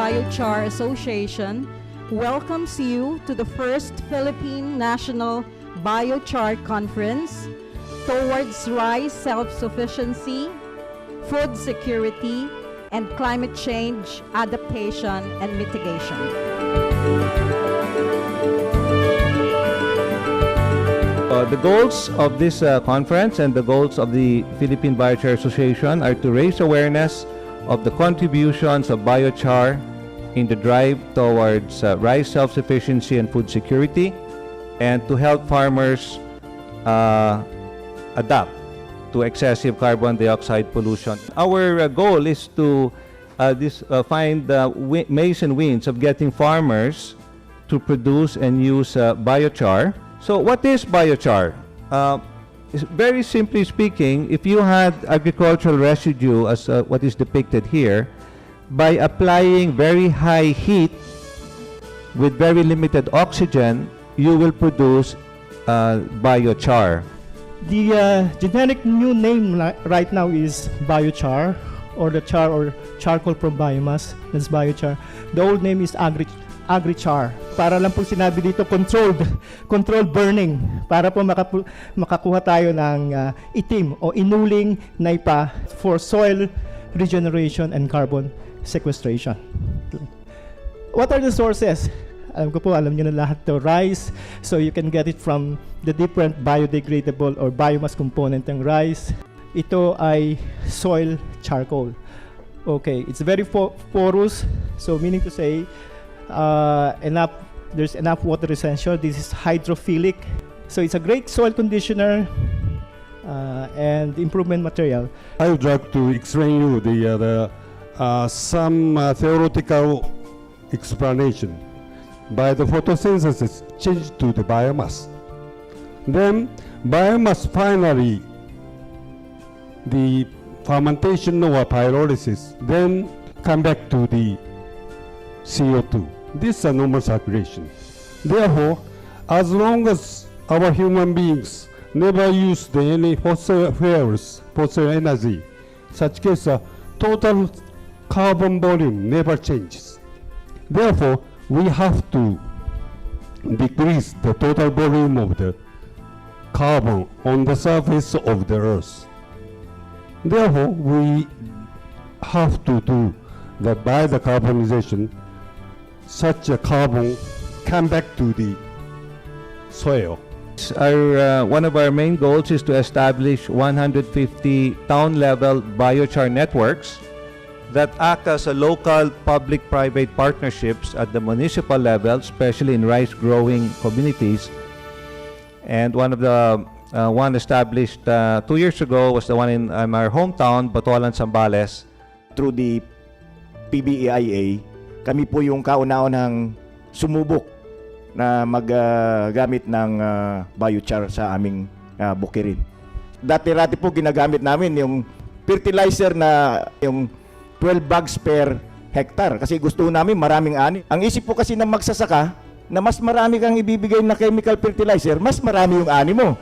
Biochar Association welcomes you to the first Philippine National Biochar Conference towards rice self-sufficiency, food security, and climate change adaptation and mitigation. The goals of this conference and the goals of the Philippine Biochar Association are to raise awareness of the contributions of biochar in the drive towards rice self-sufficiency and food security, and to help farmers adapt to excessive carbon dioxide pollution. Our goal is to find ways and means of getting farmers to produce and use biochar. So what is biochar? Very simply speaking, if you had agricultural residue as what is depicted here, by applying very high heat with very limited oxygen, you will produce biochar. The generic new name right now is biochar, or the char or charcoal from biomass. That's biochar. The old name is agrichar. Para lang po sinabi dito, controlled burning. Para po makakuha tayo ng itim o inuling na ipa for soil regeneration and carbon sequestration. What are the sources? Alam nyo na lahat to. Rice, so you can get it from the different biodegradable or biomass component ng rice. Ito ay soil charcoal. Okay, it's very porous, so meaning to say there's enough water retention. This is hydrophilic, so it's a great soil conditioner and improvement material. I would like to explain you some theoretical explanation. By the photosynthesis changed to the biomass. Then biomass finally the fermentation or pyrolysis then come back to the CO2. This is a normal circulation. Therefore, as long as our human beings never use any fossil fuels, fossil energy, such case total carbon volume never changes. Therefore, we have to decrease the total volume of the carbon on the surface of the earth. Therefore, we have to do that by the carbonization, such a carbon come back to the soil. One of our main goals is to establish 150 town-level biochar networks that act as a local public-private partnerships at the municipal level, especially in rice-growing communities. And one of the one established 2 years ago was the one in our hometown, Batolan, Zambales. Through the PBiA, kami po yung kauna-unang sumubok na maggamit ng biochar sa aming bukirin. Dati-rati po ginagamit namin yung fertilizer na yung 12 bags per hectare kasi gusto namin maraming ani. Ang isip po kasi ng magsasaka na mas marami kang ibibigay na chemical fertilizer, mas marami yung ani mo.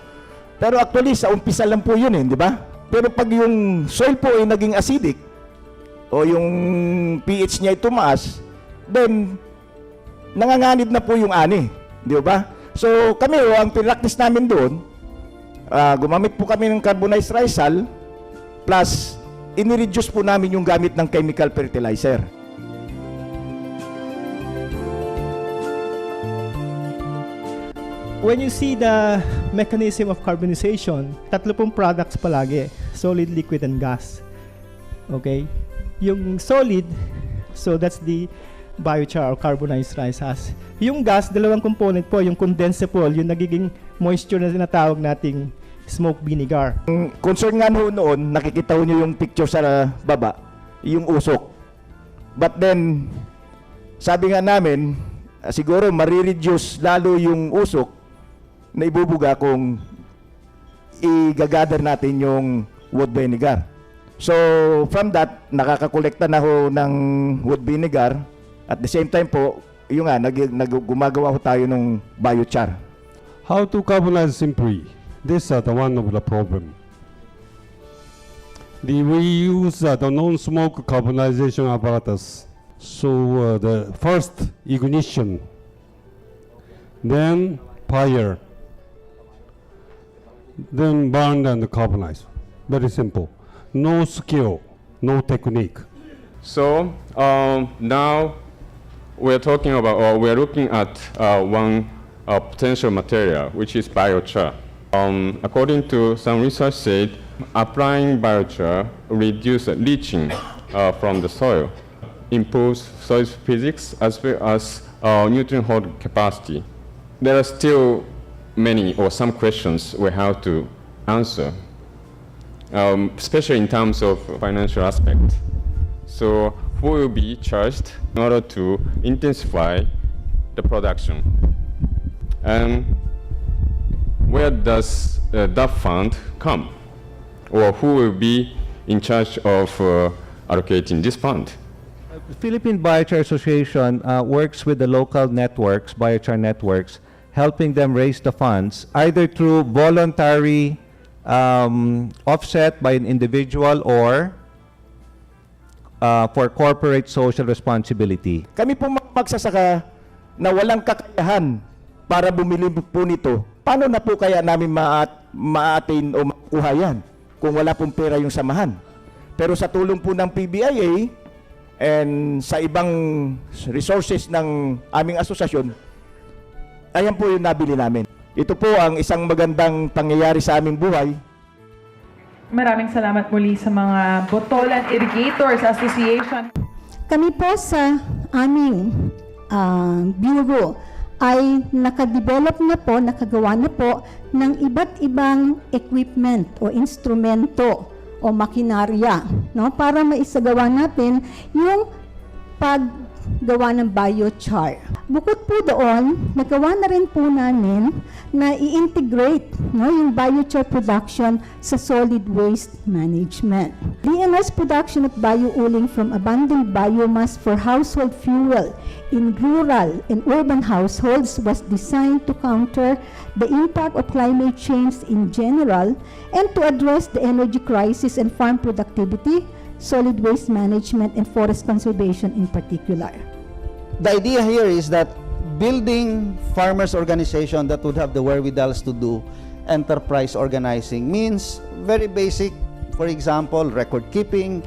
Pero actually sa umpisa lang po yun di ba? Pero pag yung soil po ay naging acidic o yung pH niya ay tumaas, then nanganganib na po yung ani, di ba? So kami ang pinractice namin doon, gumamit po kami ng carbonized rice hull plus ini-reduce po namin yung gamit ng chemical fertilizer. When you see the mechanism of carbonization, tatlo pong products palagi, solid, liquid, and gas. Okay? Yung solid, so that's the biochar or carbonized rice husk. Yung gas, dalawang component po, yung condensable, yung nagiging moisture na tinatawag nating smoke vinegar. Concern nga noon, nakikita niyo yung picture sa baba, yung usok. But then, sabi nga namin, siguro marireduce lalo yung usok na ibubuga kung i-gather natin yung wood vinegar. So, from that, nakakakolekta na ho ng wood vinegar. At the same time po, yung nga, gumagawa ho tayo ng biochar. How to carbonize simply? This is one of the problem. We use the non-smoke carbonization apparatus. So the first ignition, then fire, then burn and carbonize. Very simple. No skill, no technique. So now we're talking about, or we're looking at one potential material, which is biochar. According to some research said, applying biochar reduces leaching from the soil, improves soil physics as well as nutrient hold capacity. There are still many or some questions we have to answer, especially in terms of financial aspect. So who will be charged in order to intensify the production? And where does that fund come? Or who will be in charge of allocating this fund? The Philippine Biochar Association works with the local networks, biochar networks, helping them raise the funds either through voluntary offset by an individual or for corporate social responsibility. Kami po mga magsasaka na walang kakayahan para bumili po nito, paano na po kaya namin ma-attain o makuha yan kung wala pong pera yung samahan? Pero sa tulong po ng PBiA and sa ibang resources ng aming asosasyon, ayan po yung nabili namin. Ito po ang isang magandang pangyayari sa aming buhay. Maraming salamat muli sa mga Botolan Irrigators Association. Kami po sa aming bureau ay nakadevelop na po, nakagawa na po ng iba't ibang equipment o instrumento o makinarya, no, para maisagawa natin yung paggawa ng biochar. Bukod po doon, nagawa na rin po namin na i-integrate, no, yung biochar production sa solid waste management. DMS production of biouling from abandoned biomass for household fuel in rural and urban households was designed to counter the impact of climate change in general and to address the energy crisis and farm productivity, solid waste management, and forest conservation in particular. The idea here is that building farmers' organization that would have the wherewithals to do enterprise organizing means very basic, for example, record keeping,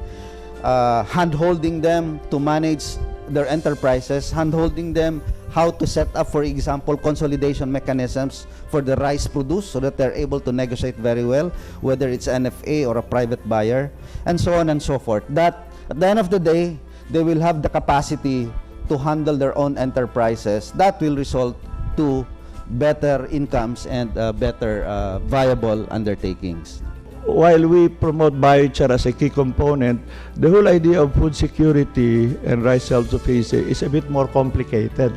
hand-holding them to manage their enterprises, hand-holding them how to set up, for example, consolidation mechanisms for the rice produced so that they're able to negotiate very well, whether it's NFA or a private buyer, and so on and so forth. That at the end of the day, they will have the capacity to handle their own enterprises. That will result to better incomes and better viable undertakings. While we promote biochar as a key component, the whole idea of food security and rice self-sufficiency is a bit more complicated.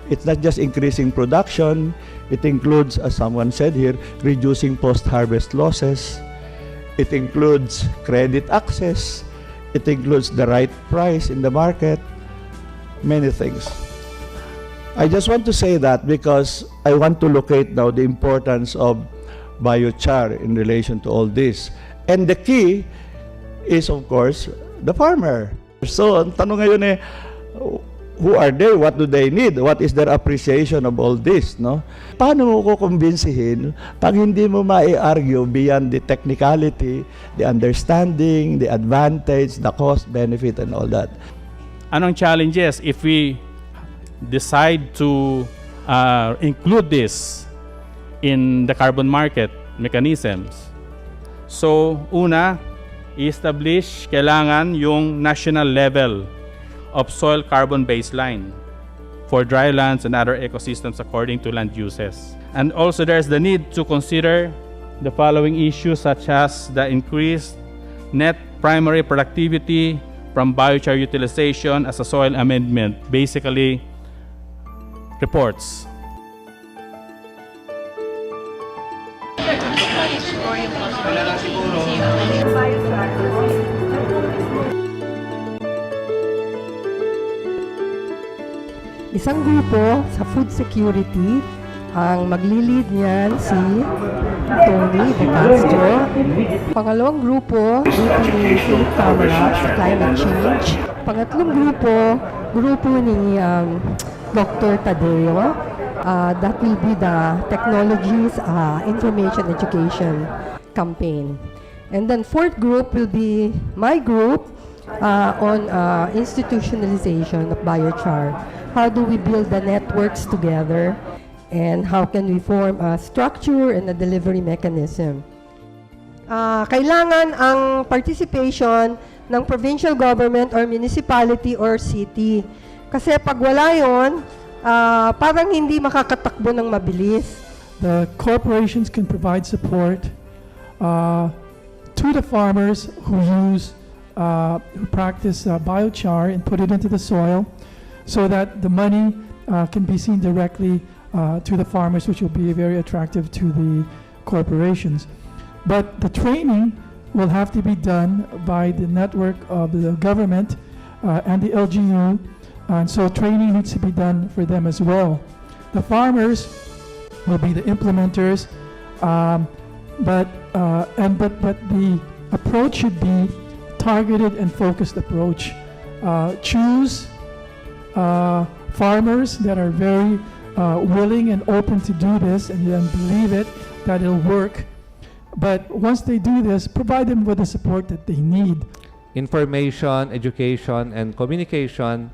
It's not just increasing production, it includes, as someone said here, reducing post-harvest losses. It includes credit access. It includes the right price in the market. Many things. I just want to say that because I want to locate now the importance of biochar in relation to all this. And the key is, of course, the farmer. So, ang tanong ngayon who are they? What do they need? What is their appreciation of all this? No? Paano mo ko kumbinsihin pag hindi mo ma-argue beyond the technicality, the understanding, the advantage, the cost, benefit, and all that? Anong challenges if we decide to include this in the carbon market mechanisms? So, una, i-establish kailangan yung national level of soil carbon baseline for dry lands and other ecosystems according to land uses. And also there's the need to consider the following issues such as the increased net primary productivity from biochar utilization as a soil amendment, basically reports. Isang grupo sa food security Ang maglilid niyan si Tony De Castro. Pangalawang grupo ni Philip Camara sa climate change. Pangatlong grupo ni Dr. Tadeo. That will be the technologies information education campaign. And then fourth group will be my group on institutionalization of biochar. How do we build the networks together? And how can we form a structure and a delivery mechanism? Kailangan ang participation ng provincial government or municipality or city. Kasi pag wala yun, parang hindi makakatakbo ng mabilis. The corporations can provide support to the farmers who practice biochar and put it into the soil so that the money can be seen directly to the farmers, which will be very attractive to the corporations. But the training will have to be done by the network of the government and the LGU, and so training needs to be done for them as well. The farmers will be the implementers, but the approach should be targeted and focused approach. Choose farmers that are very willing and open to do this and then believe that it'll work. But once they do this, provide them with the support that they need. Information, education, and communication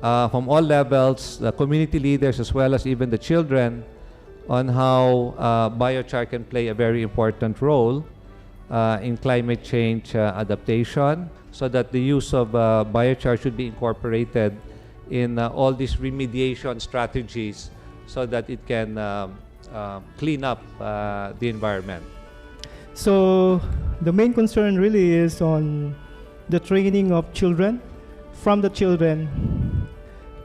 from all levels, the community leaders as well as even the children, on how biochar can play a very important role in climate change adaptation, so that the use of biochar should be incorporated in all these remediation strategies so that it can clean up the environment. So the main concern really is on the training of children, from the children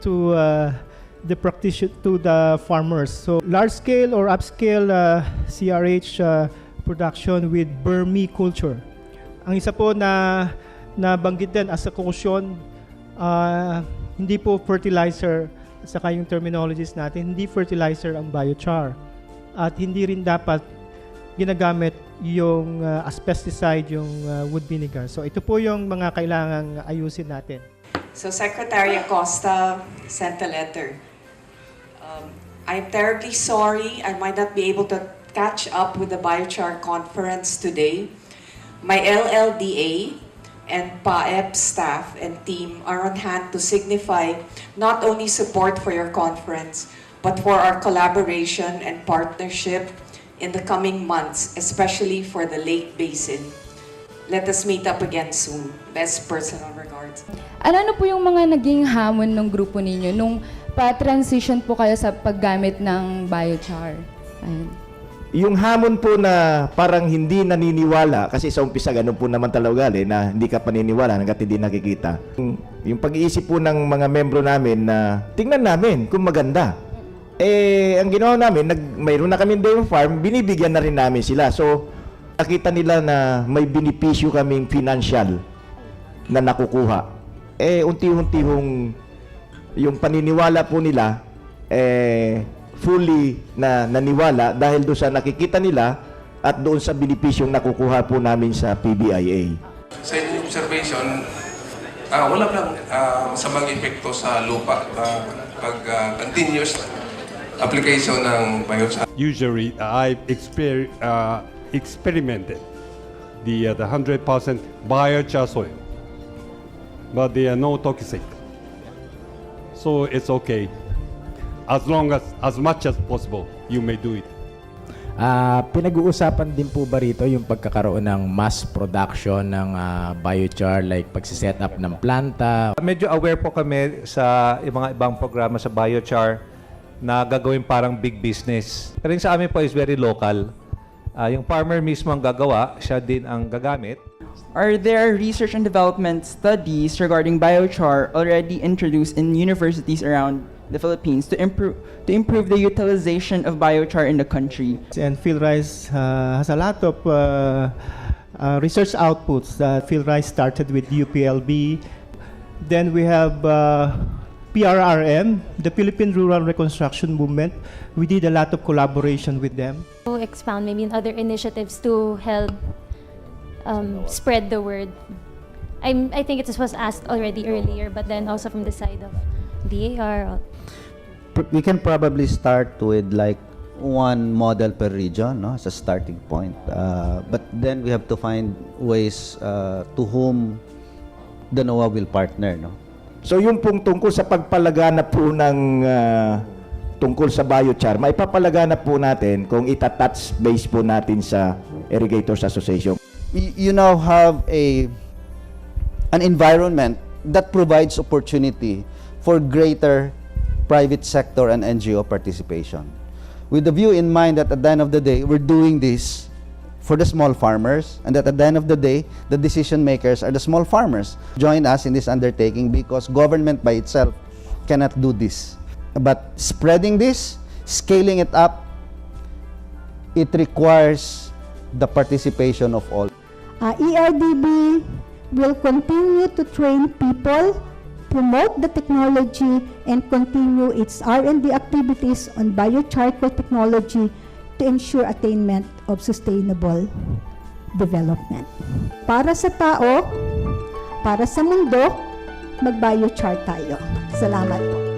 to the practitioner, to the farmers. So large scale or upscale CRH production with vermiculture. Ang isa po na nabanggit din as a caution, hindi po fertilizer, at saka yung terminologies natin, hindi fertilizer ang biochar. At hindi rin dapat ginagamit yung as pesticide yung wood vinegar. So ito po yung mga kailangang ayusin natin. So Secretary Acosta sent a letter. I'm terribly sorry I might not be able to catch up with the biochar conference today. My LLDA and PAEP staff and team are on hand to signify not only support for your conference, but for our collaboration and partnership in the coming months, especially for the Lake Basin. Let us meet up again soon. Best personal regards. Ano po yung mga naging hamon ng grupo ninyo nung pa-transition po kayo sa paggamit ng biochar? Ayun. Yung hamon po na parang hindi naniniwala, kasi sa umpisa ganun po naman talaga na hindi ka paniniwala hanggat hindi nakikita. Yung pag-iisip po ng mga membro namin na tingnan namin kung maganda. Ang ginawa namin, mayroon na kami dairy farm, binibigyan na rin namin sila. So, nakita nila na may benepisyo kaming financial na nakukuha. Unti-unti yung paniniwala po nila, fully na naniwala dahil doon sa nakikita nila at doon sa benepisyong nakukuha po namin sa PBiA. Sa inyong observation, wala lang masamang epekto sa lupa pag continuous application ng biochar. Usually, I experimented the 100% biochar soil, but they are no toxic, so it's okay. As much as possible, you may do it. Pinag-uusapan din po ba rito yung pagkakaroon ng mass production ng biochar, like pagsiset up ng planta? Medyo aware po kami sa mga ibang programa sa biochar na gagawin parang big business. Pero yung sa amin po is very local. Yung farmer mismo ang gagawa, siya din ang gagamit. Are there research and development studies regarding biochar already introduced in universities around the Philippines to improve the utilization of biochar in the country? And PhilRice has a lot of research outputs. PhilRice started with UPLB. Then we have PRRM, the Philippine Rural Reconstruction Movement, we did a lot of collaboration with them. To expound maybe on other initiatives to help spread the word. I think it was asked already earlier, but then also from the side of BAR. We can probably start with like one model per region, no, as a starting point. But then we have to find ways to whom the NOAA will partner, no. So yung pong tungkol sa pagpalaganap po ng tungkol sa biochar, maipapalaganap po natin kung itatouch base po natin sa Irrigators Association. You now have an environment that provides opportunity for greater private sector and NGO participation. With the view in mind that at the end of the day, we're doing this for the small farmers, and that at the end of the day, the decision makers are the small farmers. Join us in this undertaking because government by itself cannot do this. But spreading this, scaling it up, it requires the participation of all. ERDB will continue to train people, promote the technology, and continue its R&D activities on biocharcoal technology to ensure attainment of sustainable development. Para sa tao, para sa mundo, mag-biochar tayo. Salamat po.